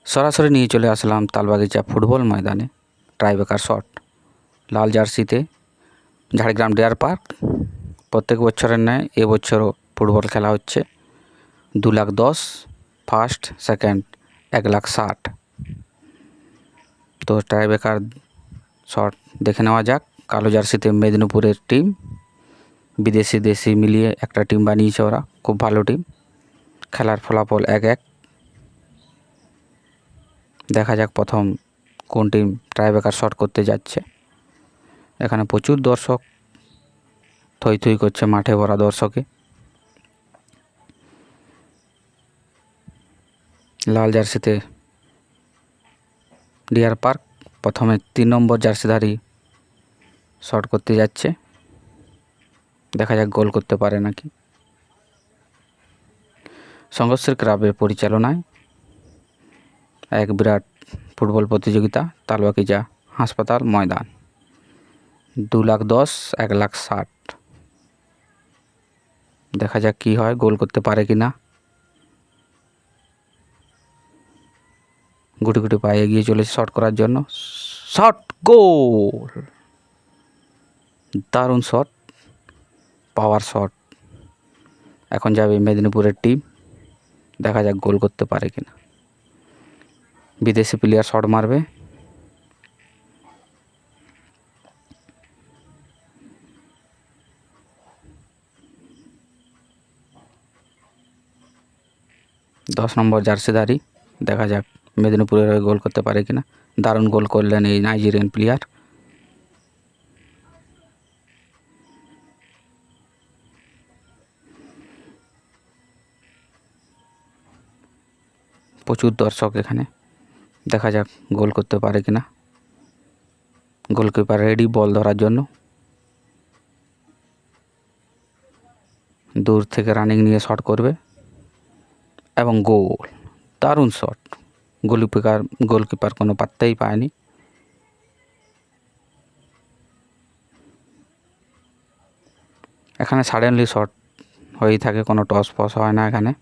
সরাসরি নিয়ে চলে আসলাম তালবাগিচা ফুটবল ময়দানে ট্রাইবেকার শট। লাল জার্সিতে ঝাড়গ্রাম ডিয়ার পার্ক। প্রত্যেক বছরের ন্যায় এবছরও ফুটবল খেলা হচ্ছে। 2,10,000 ফার্স্ট, সেকেন্ড 1,60,000। তো ট্রাইবেকার শট দেখে নেওয়া যাক। কালো জার্সিতে মেদিনীপুরের টিম, বিদেশি দেশি মিলিয়ে একটা টিম বানিয়েছে ওরা, খুব ভালো টিম। খেলার ফলাফল 1-1। দেখা যাক প্রথম কোন টিম ট্রাইবেকার শট করতে যাচ্ছে। এখানে প্রচুর দর্শক থই থই করছে, মাঠে ভরা দর্শকে। লাল জার্সিতে ডিয়ার পার্ক প্রথমে 3 নম্বর জার্সিধারী শট করতে যাচ্ছে। দেখা যাক গোল করতে পারে নাকি। সংঘর্ষের ক্লাবের পরিচালনায় এক বিরাট ফুটবল প্রতিযোগিতা তালবাগিচা হাসপাতাল ময়দান। 2,10,000 1,60,000। দেখা যাক কি হয়, গোল করতে পারে কি না। গুটি গুটি পায়ে এগিয়ে চলেছে শট করার জন্য। শট, গোল! দারুণ শট, পাওয়ার শট। এখন যাবে মেদিনীপুরের টিম। দেখা যাক গোল করতে পারে কিনা। বিদেশি প্লেয়ার শট মারবে। দশ নম্বর জার্সিধারী। দেখা যাক মেদিনীপুরের হয়ে গোল করতে পারে কিনা। দারুণ গোল করলেন এই নাইজেরিয়ান প্লেয়ার। প্রচুর দর্শক এখানে। দেখা যাক গোল করতে পারে কিনা। গোলকিপার রেডি বল ধরার জন্য। দূর থেকে রানিং নিয়ে শট করবে এবং গোল! দারুণ শট। গোলকিপার কোনো পাত্তাই পায়নি। এখানে সাডেনলি শট হয়েই থাকে, কোনো টস ফস হয় না এখানে।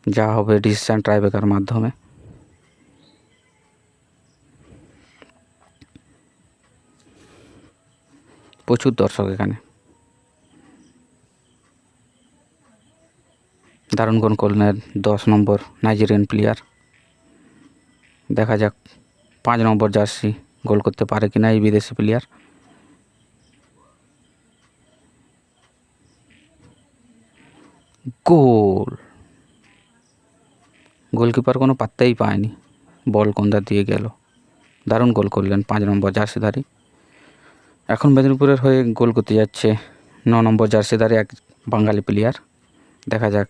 যা হবে ডিসিশন ট্রাইবেকার মাধ্যমে। প্রচুর দর্শক এখানে। দারুণ গোল করলেন 10 নম্বর নাইজেরিয়ান প্লেয়ার। দেখা যাক 5 নম্বর জার্সি গোল করতে পারে কিনা এই বিদেশি প্লেয়ার। গোল! গোলকিপার কোনো পাত্তাই পায়নি, বল কোনটা দিয়ে গেল। দারুণ গোল করলেন 5 নম্বর জার্সিধারী। এখন মেদিনীপুরের হয়ে গোল করতে যাচ্ছে 9 নম্বর জার্সিধারী এক বাঙালি প্লেয়ার। দেখা যাক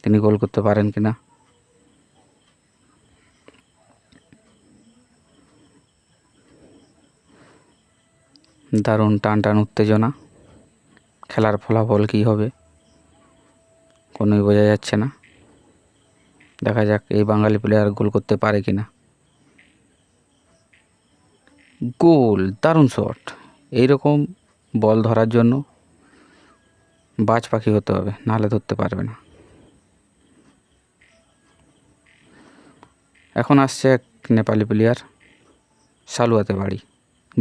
তিনি গোল করতে পারেন কিনা। দারুণ টান টান উত্তেজনা। খেলার ফলাফল কী হবে কোনোই বোঝা যাচ্ছে না। দেখা যাক এই বাঙালি প্লেয়ার গোল করতে পারে কিনা। গোল! দারুণ শট। এইরকম বল ধরার জন্য বাজ পাখি হতে হবে, নাহলে ধরতে পারবে না। এখন আসছে এক নেপালি প্লেয়ার, সালুয়াতে বাড়ি,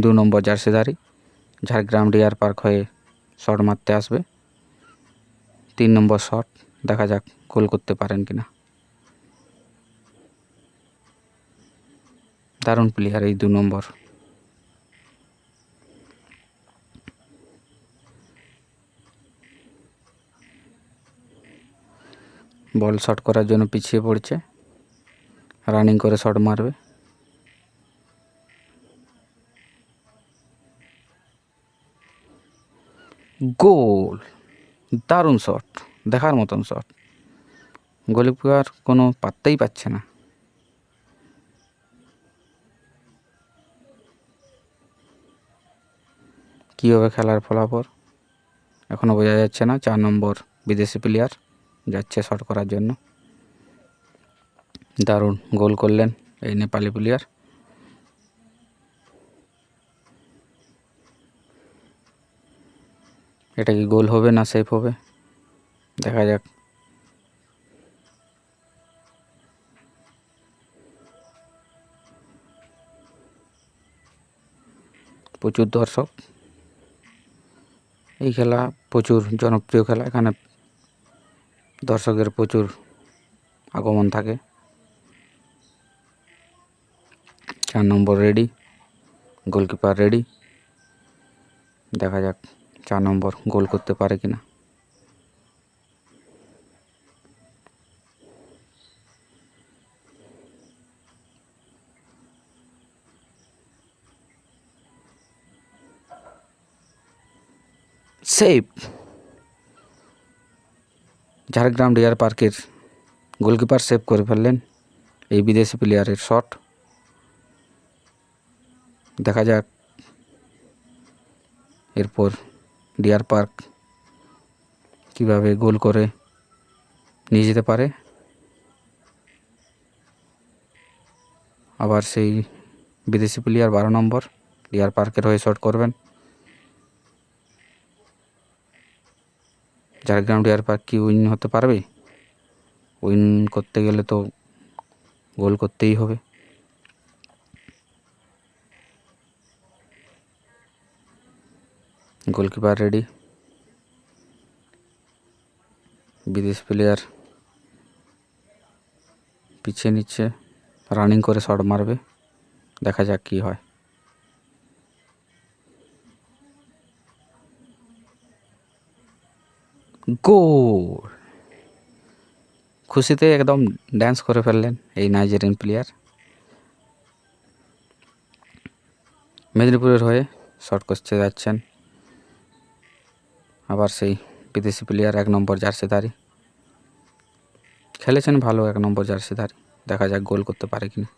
2 নম্বর জার্সিধারী। ঝাড়গ্রাম ডিয়ার পার্ক হয়ে শট মারতে আসবে। 3 নম্বর শট। দেখা যাক গোল করতে পারেন কিনা। দারুণ প্লেয়ার এই 2 নম্বর। বল শট করার জন্য পিছিয়ে পড়ছে, রানিং করে শট মারবে। গোল! দারুণ শট, দেখার মতন শট। গোলকিপার কোনো পাত্তাই পাচ্ছে না। কী হবে খেলার ফলাফল এখনও বোঝা যাচ্ছে না। 4 নম্বর বিদেশি প্লেয়ার যাচ্ছে শট করার জন্য। দারুণ গোল করলেন এই নেপালি প্লেয়ার। এটা কি গোল হবে না সেফ হবে, দেখা যাক। প্রচুর দর্শক। এই খেলা প্রচুর জনপ্রিয় খেলা, এখানে দর্শকের প্রচুর আগমন থাকে। 4 নম্বর রেডি, গোলকিপার রেডি। দেখা যাক 4 নম্বর গোল করতে পারে কিনা। সেভ। ঝাড়গ্রাম ডিয়ার পার্কের গোলকিপার সেভ করে ফেললেন এই বিদেশি প্লেয়ারের শট। দেখা যাক এরপর ডিয়ার পার্ক কিভাবে গোল করে নিয়ে যেতে পারে। আবার সেই বিদেশি প্লেয়ার 12 নম্বর ডিয়ার পার্কের হয়ে শট করবেন। ঝাড়গ্রাম ডিয়ার পার্ক কি উইন হতে পারবে? উইন করতে গেলে তো গোল করতেই হবে। গোলকিপার রেডি, বিদেশি প্লেয়ার পিছিয়ে নিচ্ছে, রানিং করে শট মারবে। দেখা যাক কি হয়। গোল! খুশিতে একদম ড্যান্স করে ফেললেন এই নাইজেরিয়ান প্লেয়ার। মেদিনীপুরের হয়ে শট করতে যাচ্ছেন আবার সেই বিদেশি প্লেয়ার 1 নম্বর জার্সিধারী। খেলেছেন ভালো 1 নম্বর জার্সিধারী। দেখা যাক গোল করতে পারে কিনা।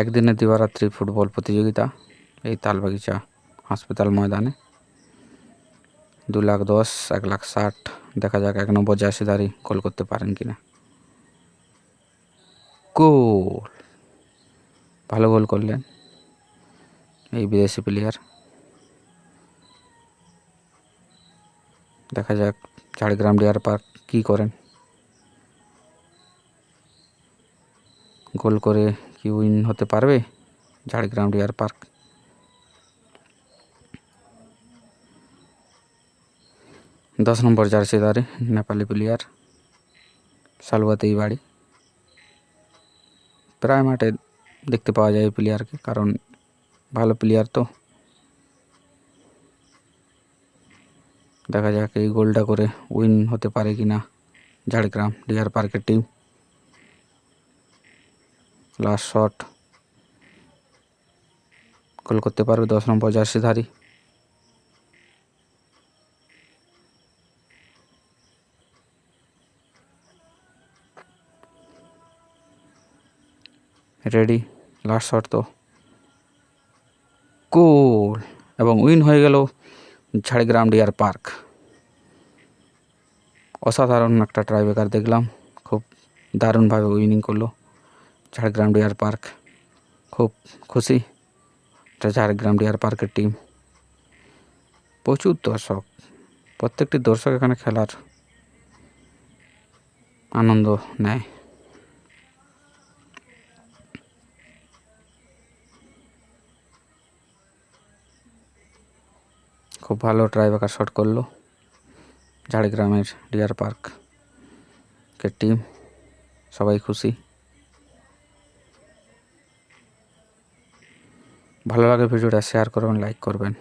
একদিনের দিবারাত্রি ফুটবল প্রতিযোগিতা এই তালবাগিচা হাসপাতাল ময়দানে। 2,10,000, 1,60,000। দেখা যাক 1 নম্বর জার্সিধারী গোল করতে পারেন কিনা। গোল! ভালো গোল করলেন এই বিদেশি প্লেয়ার। দেখা যাক ঝাড়গ্রাম ডিয়ার পার্ক কি করেন। গোল করে কি উইন হতে পারবে ঝাড়গ্রাম ডিয়ার পার্ক? 10 নম্বর জার্সিধারী নেপালি প্লেয়ার, শালুয়াতেই বাড়ি। প্রায় মাঠে দেখতে পাওয়া যায় এই প্লেয়ারকে, কারণ ভালো প্লেয়ার তো। দেখা যাক এই গোলটা করে উইন হতে পারে কিনা ঝাড়গ্রাম ডিয়ার পার্কের টিম। লাস্ট শট, গোল করতে পারবে 10 নম্বর জার্সিধারী। রেডি, লাস্ট শট তো গোল, এবং উইন হয়ে গেল ঝাড়গ্রাম ডিয়ার পার্ক। অসাধারণ একটা ট্রাইব্রেকার দেখলাম, খুব দারুণভাবে উইনিং করলো ঝাড়গ্রাম ডিয়ার পার্ক। খুব খুশি ঝাড়গ্রাম ডিয়ার পার্কের টিম। প্রচুর দর্শক, প্রত্যেকটি দর্শক এখানে খেলার আনন্দ নেয়। খুব ভালো ট্রাইব্রেকার শট করলো ঝাড়গ্রামের ডিয়ার পার্কের টিম। সবাই খুশি। ভালো লাগে ভিডিওটা শেয়ার করবেন, লাইক করবেন।